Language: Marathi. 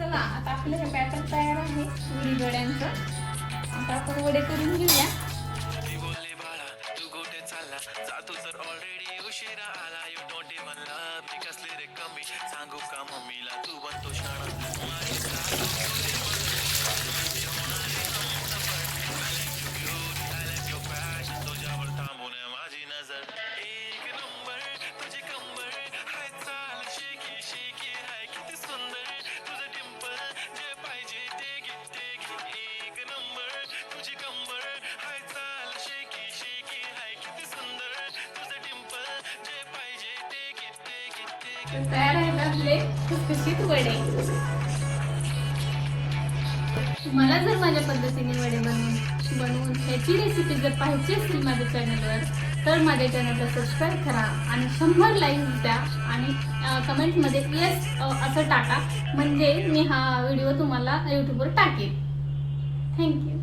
चला आता आपलं हे बॅटर तयार आहे उडीद वड्यांचं. आता आपण वडे करून घेऊया. तयार आहेत आपले खुसखुशीत वडे. तुम्हाला जर माझ्या पद्धतीने वडे बनवून ह्याची रेसिपी जर पाहिजे असेल माझ्या चॅनलवर तर माझ्या चॅनलला सबस्क्राईब करा आणि 100 लाईक्स द्या आणि कमेंटमध्ये येस असं टाका, म्हणजे मी हा व्हिडिओ तुम्हाला यूट्यूबवर टाकेन. थँक्यू.